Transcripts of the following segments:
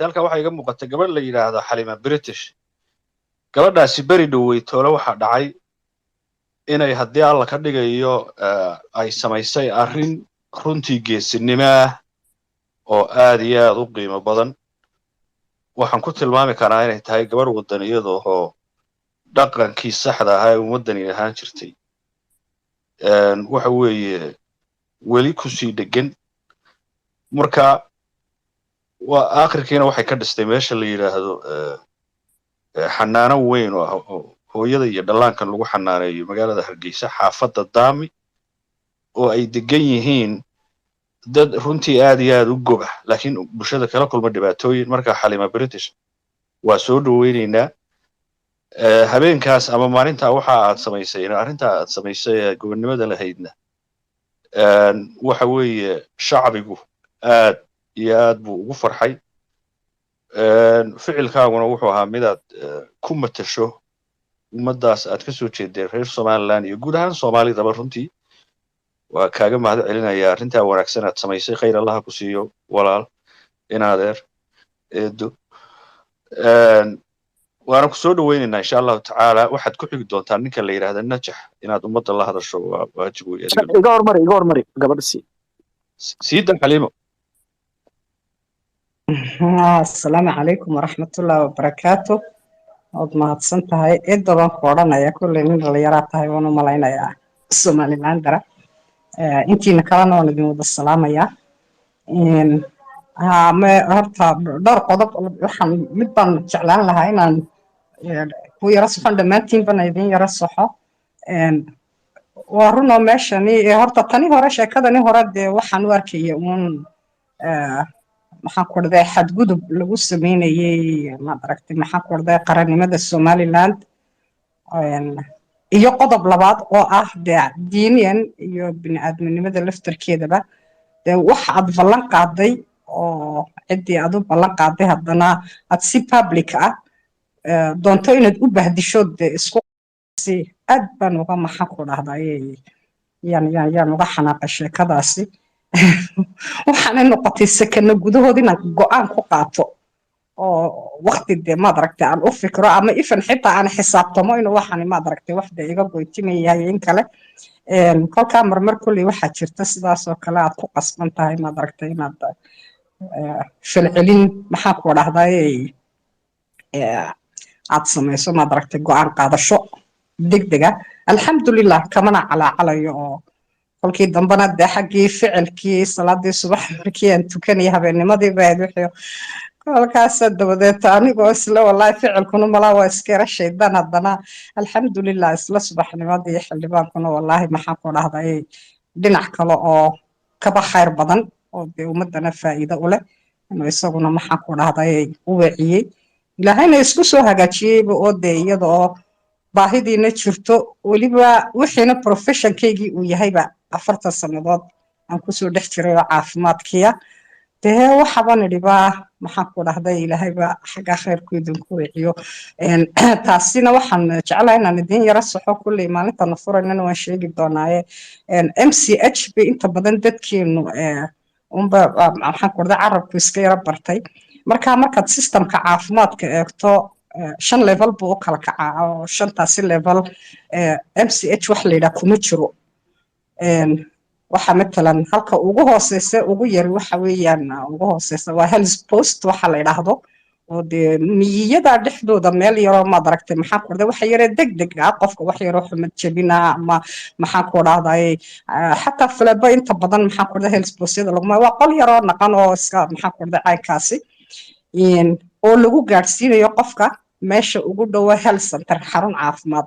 halka waxaa iga muuqata gabadh la yidhaahdo Xalima British. gabadhaasi beri dhowey toole waxaa dhacay inay haddii alla ka dhigayo ay samaysay arrin runtii geesinimo ah oo aad iyo aad u qiimo badan. waxaan ku tilmaami karaa inay tahay gabarh waddaniyada oo dhaqankii saxda ahaa ee ummaddani ahaan jirtay waxa weeye weli kusii dhegan. marka waa aakhirkiina waxay ka dhistay meesha la yidhaahdo xanaano weyn oo hooyada iyo dhallaankan lagu xanaaneeyo magaalada Hargeysa, xaafadda Daami, oo ay degan yihiin dad runtii aad iyo aad u goba laakiin bulshada kala kulma dhibaatooyin. marka Xalima British waa soo dhaweynaynaa. habeenkaas ama maalintaa waxa aad samaysay arrintaa aad samaysay gobonnimada lahaydna waxa weeye shacbigu aad iyo aad buu ugu farxay. ficilkaaguna wuxuu ahaa midaad ku matasho ummaddaas aad ka soo jeedeen reer Somaliland iyo guud ahaan Soomaalidaba. runtii waa kaaga mahad celinaya arrintaa wanaagsan aad samaysay. khayr allaha ku siiyo walaal, inaadeer, eedo. waana ku soo dhaweynaynaa insha allahu tacaala. waxaad ku xigi doontaa ninka la yidhaahda Najax inaad ummadda la hadasho. waa waajib wey. iga hormari gabadha siidan Xaliimo. asalaamu calaykum waraxmatullaahi wabarakaatu. waad mahadsan tahay. cidda baan ku odhanaya kolley nin dhalinyaraa tahay waan u malaynayaa Somaliland dara. intiina kalena waan idin wada salaamayaa. horta dhowr qodob waxaan mid baan jeclaan lahaa inaan ku yara soxon dhammaantiin bana idin yara soxo. waa runoo meeshani horta tani hore sheekadani hore dee waxaan u arkaya uun maxaan ku orday xadgudub lagu sameynayay maad aragtay maxaan ku orday qarannimada Somaliland. iyo qodob labaad oo ah dee diiniyan iyo bini'aadminimada laftarkeedaba dee wax aad ballan qaaday oo ciddii aad u ballan qaaday haddana aad si public ah doonto inaad u bahdisho dee isku aad baan uga maxaan ku dhahday yaan uga xanaaqay sheekadaasi. waxaanay noqotay sakano gudahood inaan go'aan ku qaato oo waqti dee maad aragtay aan u fikro ama ifan xitaa aan xisaabtamo inuu waxaan maad aragtay wax dee iga goytimayahay in kale. kolkaa marmar kolley waxaa jirta sidaas oo kale aad ku qasban tahay maad aragtay inaad falcelin maxaan ku dhahday aad samayso maad aragtay go'aan qaadasho degdega. alxamdulilah kamana calaacalayo oo kolkii dambana dee xaggii ficilkii salaadii subax markii aan tukanaya habeennimadii baad wixii kolkaas dabadeed anigoo isla wallahi ficilkuna malaa waa iska yara shaydaan haddana alxamdulilah isla subaxnimadii xildhibaankuna wallahi maxaan ku dhahday dhinac kale oo kaba khayr badan oo dee ummadana faa'iido u leh inuu isaguna maxaan ku dhahday u weeciyey ilaahayna isku soo hagaajiyeyba oo dee iyada oo baahidiina jirto weliba wixiina professionkaygii uu yahayba 40 sannadood aan kusoo dhex jiray oo caafimaadkiya dee waxaban idhibaa maxaan ku dhahday ilaahayba xagga khayrku idinku wiciyo. taasina waxaan jeclahay inaan idin yara soxo kulley maalintan furaynana waan sheegi doonaaye MCH ba inta badan dadkeenu unba maxaan ku dhahday carabku iska yara bartay. markaad systemka caafimaadka eegto 5 level buu u kala kacaa oo 5taasi level MCH wax la yidhaha kuma jiro. waxa matalan halka ugu hooseysa ugu yar waxa weeyaan ugu hooseysa waa health post waxa la yiraahdo oo dee miyada dhexdooda meel yaroo maad aragtay maxaan ku dhahday wax yare degdeg ah qofka wax yaroo xumad jabina ama maxaan ku dhahday xataa flaba inta badan maxaan ku dhahday health postada laguma waa qol yaroo naqan oo iska maxaan ku dhahday caynkaasi oo lagu gaarsiinayo qofka meesha ugu dhow health center xarun caafimaad.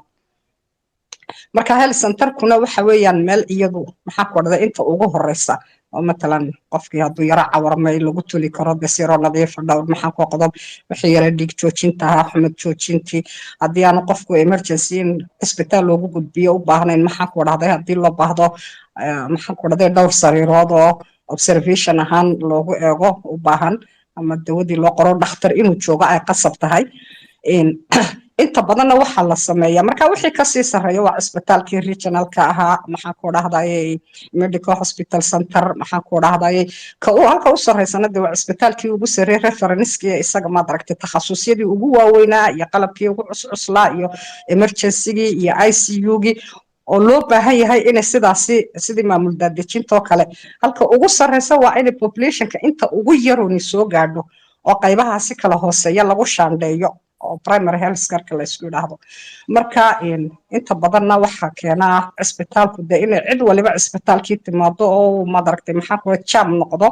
marka health centerkuna waxa weeyaan meel iyadu maxaa ku dhahday inta ugu horeysa oo matalan qofkii hadduu yara cawarmay lagu tuli karo besiro nadiif dhowr maxaan ku qodob wixii yara dhiig joojinta xumad joojintii haddii aan qofku emergency in isbitaal loogu gudbiyo u baahnayn maxaan ku dhahday haddii loo baahdo maxaan ku dhahday dhowr sariirood oo observation ahaan loogu eego u baahan ama dawadii loo qoro dhakhtar inuu joogo ay qasab tahay. inta badanna waxaa la sameeyaa marka wixii kasii sarreeya waa cisbitaalkii regionalka ahaa maxaan ku dhahdaye medical hospital center maxaan ku dhahdaye halka u sarreysana dee waa cisbitaalkii ugu sarreeyay referenskii isaga maad aragtay takhasusyadii ugu waaweynaa iyo qalabkii ugu cuscuslaa iyo emergencygii iyo ICU-gii oo loo baahan yahay inay sidii maamul daadejintoo kale halka ugu sarreysa waa inay populationka inta ugu yaruni soo gaadho oo qaybaha si kala hooseeya lagu shaandheeyo oo primary health care la isku yiraahdo marka inta badanna waxa keenaa cisbitaalku de inay cid waliba cisbitaalkii timaado oo madaragtay maxaa ku jam noqdo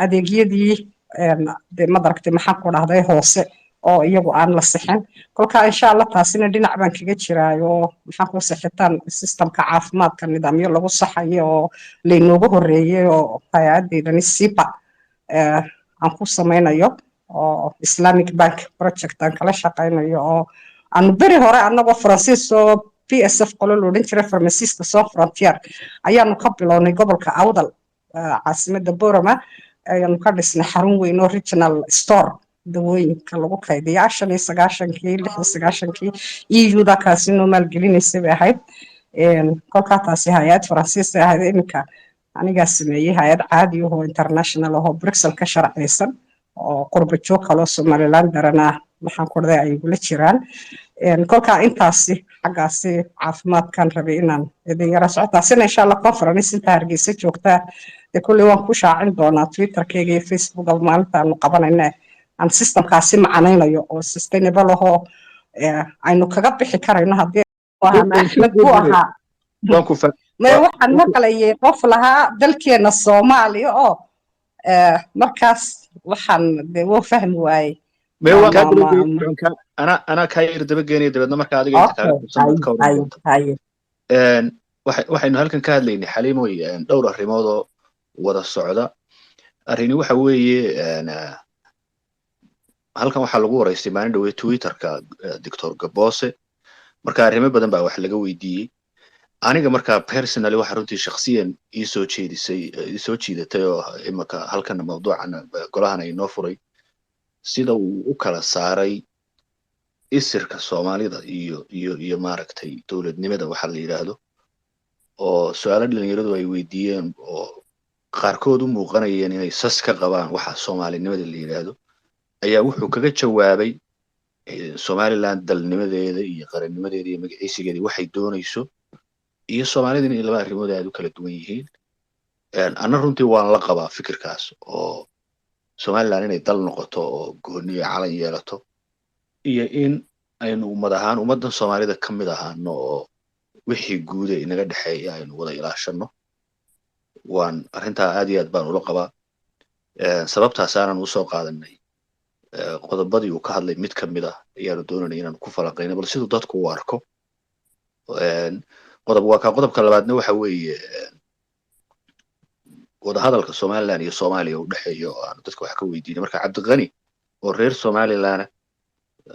adeegyadii de madaragtay maxaa ku dhahday hoose oo iyagu aan la sixin kolka insha Allah taasina dhinac baan kaga jiraayo maxaa ku sixitaan systemka caafimaadka nidaamyo lagu saxayo oo leynoogu horeeyay oo hay'adeedani SIPA aan ku sameynayo oo Islamic Bank project aan kala shaqeynayo oo aan bari hore anagoo Faransiis oo PSF qolo loo dhan jiray Pharmacist Sans Frontier ayaanu ka bilownay gobolka Awdal caasimada Boorama ayaanu ka dhisnay xarun weyn oo regional store dawooyinka lagu kaydiyo 9kii EU-da kaasi noo maalgelinaysa bay ahayd kolkaa taasi hay'ad Faransiis ahayd iminka anigaa sameeyay hay'ad caadi ah oo international oo Brussels ka sharciyeysan oo qurba joog kale Somaliland darana maxaan ku dhahay ay gula jiraan kolkaa intaasi xaggaasi caafimaadkan rabay inaan idin yara socotaasina insha Allah conference inta Hargeysa joogtaa de kulli waan ku shaacin doonaa Twitterkayga iyo Facebook maalinta aanu qabanayna aan systemkaasi macanaynayo oo sustainable ahoo aynu kaga bixi karayno haddii Axmed ku ahaa waxaan maqlayay qof lahaa dalkeena Soomaaliya oo markaas waxaan de wuu fahmi waayey أنا كاير دبجاني دبنا مركز هذا waxaynu halkan ka hadlaynay xaliimoy dhowr arrimood oo wada socda arrini waxa weeye halkan waxa lagu wareystay maalin dhaweey Twitterka Dr. Gabose marka arrimo badan baa wax laga weydiiyay aniga marka personally waxa runtii shakhsiyan ii soo jiidatay oo imaka halkan mawduucan golahan ay noo furay sida uu u kala saaray isirka Soomaalida iyo maaragtay dawladnimada waxa la yiraahdo oo su'aalo dhalinyaradu ay weydiiyeen oo qaarkood u muuqanayeen inay sas ka qabaan waxa Soomaalinimada la yiraahdo ayaa wuxuu kaga jawaabay Somaliland dalnimadeeda iyo qarannimadeeda iyo magaciisigeeda waxay doonayso iyo Soomaalida in laba arrimood aad u kala duwan yihiin ana runtii waan la qabaa fikirkaas oo Somaliland inay dal noqoto oo gooni calan yeelato iyo in aynu ummadan Soomaalida ka mid ahaano oo wixii guud ee inaga dhaxeeya aynu wada ilaashano waan arinta aad iyo aad baan ula qabaa sababtaas aanan u soo qaadanay qodobadii uu ka hadlay mid ka mid ah ayaanu doonanay inaan ku falaqeyno bal sidoo dadku u arko qodobka labaadna waxa weeye wada hadalka Somaliland iyo Soomaaliya u dhaxeeyo aan dadka wax ka weydiinay marka Cabdiqani oo reer Somaliland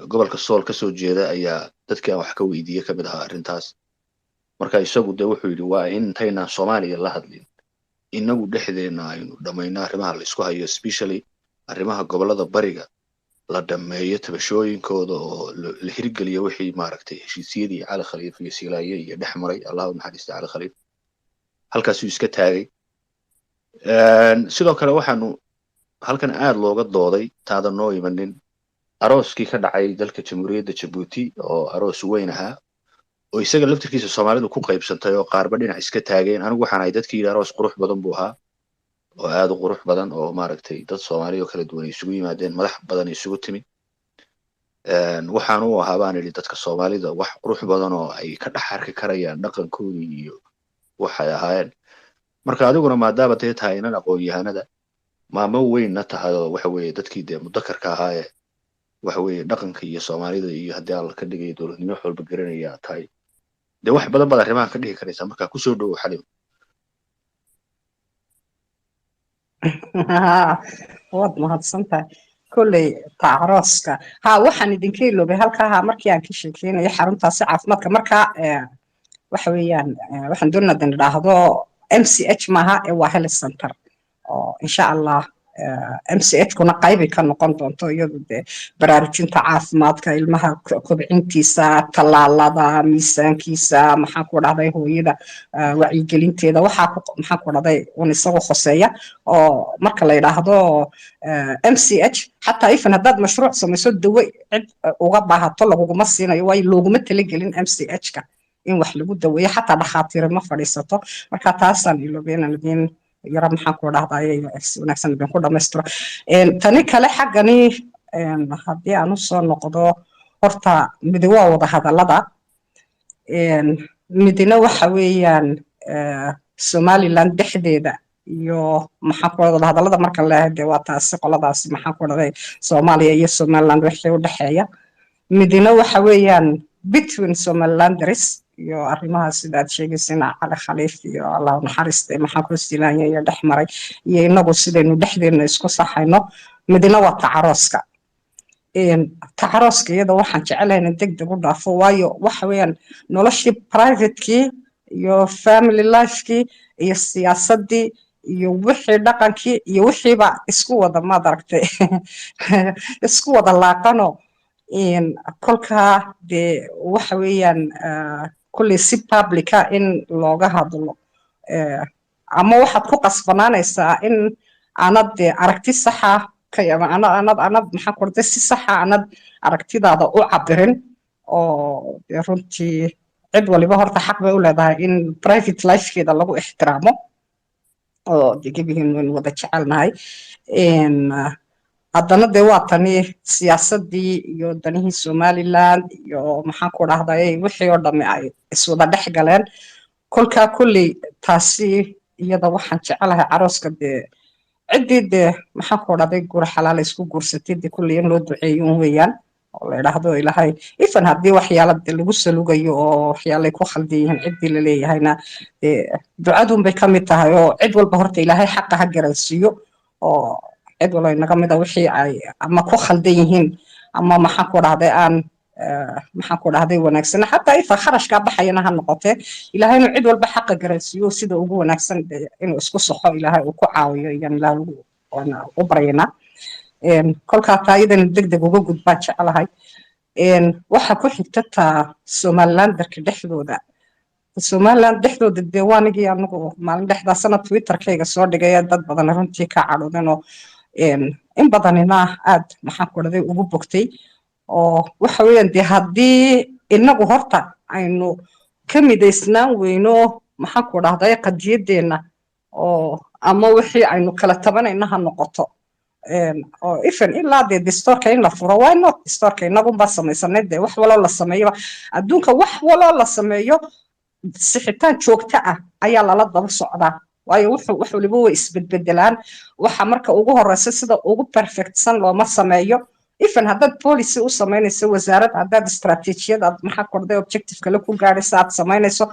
gobolka Sool ka soo jeeda ayaa dadka wax ka weydiiyay ka mid ah arintaas marka isagu de wuxuu yiri waa in intayna Soomaaliya la hadlin inagu dhexdeena aynu dhameynaa arrimaha la isku hayo especially arrimaha gobolada bariga la dhameeyo tabashooyinkooda oo la hirgeliyo wixii maaragtay heshiisyadii Cali Khaliif iyo Siilaaye iyo dhexmaray Allahu naxariisto Cali Khaliif halkaas uu iska taagay sidoo kale waxaanu halkan aad looga dooday taada noo imanin arooskii ka dhacay dalka Jamhuuriyadda Djibouti oo aroos weyn ahaa oo isaga laftirkiisa Soomaalidu ku qaybsantay oo qaarba dhinac iska taageen anigu waxaan ahay dadkii aroos qurux badan buu ahaa oo aad u qurux badan oo maaragtay dad Soomaaliyo kala duwan isugu yimaadeen madax badan isugu timi waxaan u ahaa baan idhi dadka Soomaalida wax qurux badan oo ay ka dhaxarki karayaan dhaqankoodii iyo waxay ahaayeen marka adiguna maadaama tahay inaan aqoon yahanada maamo weynna tahay waxa weeye dadkii de mudakarka ahaa waxa weeye dhaqanka iyo Soomaalida iyo hadii aan ka dhigay dawladnimo xulba garanaya tahay de wax badan baad arrimahan ka dhigi karaysaa marka ku soo dhaw xalim wad mahadsantahay kulley taarooska waxaan idinka iloobay halkaa markii aan ka sheekeynay xaruntaasi caafimaadka marka waxa weeyaan waxaan doonayaa in dhaahdo MCH maaha waa health center oo insha Allah MCH kuna qayb ka noqon doonto iyadu de baraarujinta caafimaadka ilmaha kobcintiisa talaalada miisaankiisa maxaa ku dhahday hooyada wacyigelinteeda waxaa maxaa ku dhahday un isagu khoseeya oo marka la yiraahdo MCH xataa ifan haddaad mashruuc samayso dawo cid uga baahato laguma siinayo waayo looguma talagelin MCH-ka in wax lagu daweeyo xataa dhakhaatiir ma fadhiisato marka taasaan iloobeynaan yara maxaan ku dhahdaay si wanaagsan baan ku dhamaystiro tani kale xaggani haddii aan u soo noqdo horta midi waa wada hadallada midina waxa weeyaan Somaliland dhexdeeda iyo maxaan ku wada hadallada marka la leeyahay waa taasi qoladaasi maxaan ku dhahday Soomaaliya iyo Somaliland wixii u dhaxeeya midina waxa weeyaan between Somalilanders iyo arrimaha sidaad sheegaysay Cali Khaliif iyo Allah naxariistay maxaa ku silaanya iyo dhaxmaray iyo inagu sidaynu dhexdeena isku saxayno midina waa tacarooska tacarooska iyada waxaan jecelahay in degdeg u dhaafo waayo waxa weeyaan noloshii private-kii iyo family life-kii iyo siyaasadii iyo wixii dhaqankii iyo wixiiba isku wada ma aragtay isku wada laaqano kolka de waxa weeyaan kulli si publica in looga hadlo ama waxaad ku qasbanaanaysaa in aanad aragti saxa ka aanad maxaa ku dhahday si saxa aanad aragtidaada u cabirin oo runtii cid waliba horta xaq bay u leedahay in private life-keeda lagu ixtiraamo oo deegabihiin weyn wada jecelnahay haddana dee waa tani siyaasadii iyo danihii Somaliland iyo maxaan ku dhahday wixii oo dhammi ay iswada dhex galeen kolkaa kulli taasi iyada waxaan jecelahay carooska dee ciddii dee maxaan ku dhahday guur xalaal isku guursatay dee kulli in loo duceeyo weeyaan oo la yidhaahdo ilaahay ifan haddii waxyaala lagu salugayo oo waxyaalay ku khaldan yihiin ciddii la leeyahayna ducadun bay ka mid tahay oo cid walba horta ilaahay xaqa ha garansiiyo oo cid walba inaga mid ah wixii ay ama ku khaldan yihiin ama maxaan ku dhahday aan maxaan ku dhahday wanaagsan xataa ifa kharashka baxayna ha noqotee ilaahay inuu cid walba xaqa garansiiyo sida ugu wanaagsan inuu isku saxo ilaahay uu ku caawiyo iyo ilaahay u baryana kolkaa taayadan degdeg uga gudbaan jecelahay waxa ku xigta taa Somaliland-darka dhexdooda Somaliland dhexdooda dee waanigii anagu maalin dhexda sanad Twitter-kayga soo dhigay dad badan runtii ka cadhoodeen oo in badanina aad maxaan ku dhahday ugu bogtay oo waxa weeyaan dee haddii inagu horta aynu ka midaysnaan weyno maxaan ku dhahday qadiyadeena oo ama wixii aynu kala tabanayna ha noqoto oo ifan ilaa dee distorka in la furo why not distorka inagunbaa samaysanay dee wax waloo la sameeyo adduunka wax waloo la sameeyo sixitaan joogto ah ayaa lala daba socdaa waayo wax waliba way isbedbedelaan waxa marka ugu horeysa sida ugu perfectsan looma sameeyo ifan haddaad policy u samaynayso wasaarad haddaad istaraatiijiyad aad maxaa ku dhahday objective kale ku gaadhaysa aad samaynayso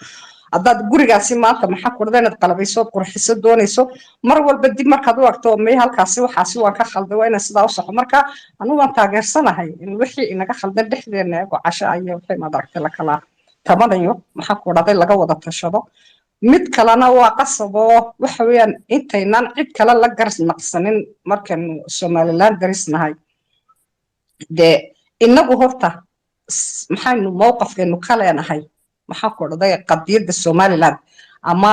haddaad gurigaasi maanta maxaa ku dhahday inaad qalabayso qurxiso doonayso mar walba dib markaad u aragto may halkaasi waxaasi waan ka khalday waa inaan sidaa u saxo marka anigu waan taageersanahay in wixii inaga khaldan dhexdeena eego casho ayo wixii maad aragtay la kala tabanayo maxaa ku dhahday laga wada tashado mid kalena waa qasabo waxa weeyaan intaynaan cid kale la garas naqsanin markaynu Somaliland darisnahay dee inagu horta maxaynu mowqafkeenu ka leenahay maxaa ku dhahday qadiyadda Somaliland ama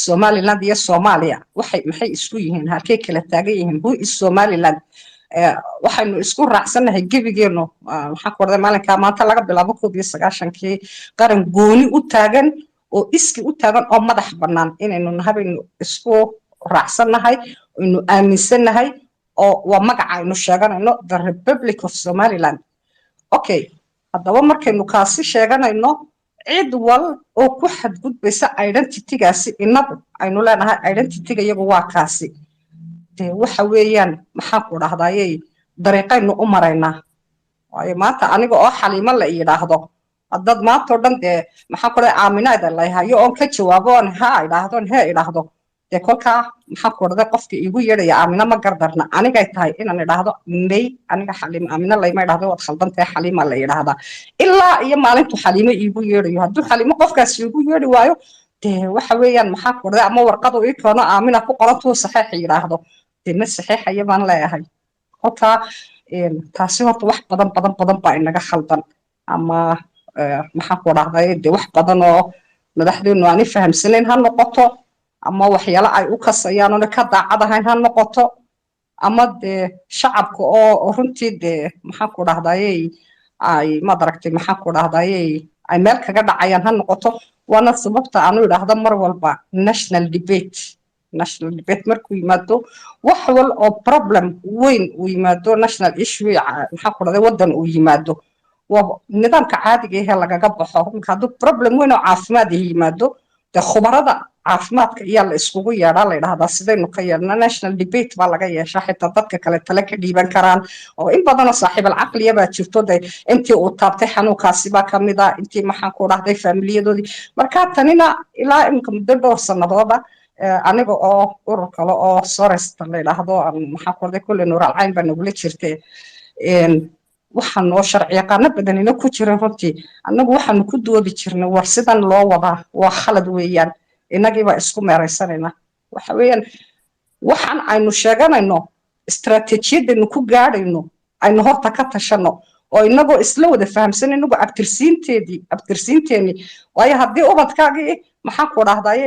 Somaliland iyo Soomaaliya maxay isku yihiin halkay kala taagan yihiin who is Somaliland waxaynu isku raacsanahay gebigeenu maxaa ku dhahday maalinka maanta laga bilaabo 1990kii qaran gooni u taagan oo iski u taagan oo madax bannaan inaynu nahabaynu isku raacsanahay inuu aaminsanahay oo waa magaca aynu sheeganayno the Republic of Somaliland okay haddaba markaynu kaasi sheeganayno cid wal oo ku xadgudbaysa identity-gaasi inagu aynu leenahay identity-ga iyagu waa kaasi dee waxa weeyaan maxaa ku dhahdaayay dariiqaynu u maraynaa waayo maanta aniga oo Xaliimo la yiraahdo haddaad maanta oo dhan dee maxaa ku dhahday aaminaada la hayo oon ka jawaabo oon ha idhaahdo dee kolkaa maxaa ku dhahday qofka iigu yeedhaya aamina ma gardarna anigay tahay inaan idhaahdo may aniga Xaliimo aamina layma idhaahdo waad khaldan tahay Xaliima la yidhaahdaa ilaa iyo maalintu Xaliimo iigu yeedhayo hadduu Xaliimo qofkaasi iigu yeedhi waayo dee waxa weeyaan maxaa ku dhahday ama warqadu ii koono aamina ku qorantuu saxiix yidhaahdo dina saxiixaya baan leeyahay horta taasi horta wax badan baa inaga khaldan ama maxaan ku dhahday dee wax badan oo madaxdeenu aan fahamsanayn ha noqoto ama waxyaalo ay u kasayaan oo ka daacad ahayn ha noqoto ama dee shacabka oo runtii dee maxaan ku dhahday ay madaragtay maxaan ku dhahday ay meel kaga dhacayaan ha noqoto waana sababta aanu idhaahdo mar walba national debate markuu yimaado wax wal oo problem weyn uu yimaado national issue maxaan ku dhahday waddan uu yimaado waa nidaamka caadiga ah ee lagaga baxo marka hadduu problem weyn oo caafimaad yimaado dee khubarada caafimaadka ayaa la iskugu yeedhaa la yidhaahdaa sidaynu ka yeedhnaa national debate baa laga yeeshaa xitaa dadka kale tale ka dhiiban karaan oo in badanoo saaxiibal caqliya baa jirto de intii uu taabtay xanuunkaasi baa ka mid ah intii maxaan ku dhahday faamiliyadoodii marka tanina ilaa imika muddo dhowr sanadooda aniga oo urur kale oo soresta la yidhaahdo maxaan ku dhahday kulle nuuralcayn baa nagula jirtay waxaan oo sharci yaqaano badanina ku jiran runtii annagu waxaanu ku doodi jirnay war sidan loo wadaa waa khalad weeyaan innagiibaa isku meeraysanayna waxa weeyaan waxaan aynu sheeganayno istaraatiijiyadaynu ku gaadhayno aynu horta ka tashano oo inagoo isla wada fahamsan inagu abtirsiinteeni waayo haddii ubadkaagii maxaan ku dhahdaye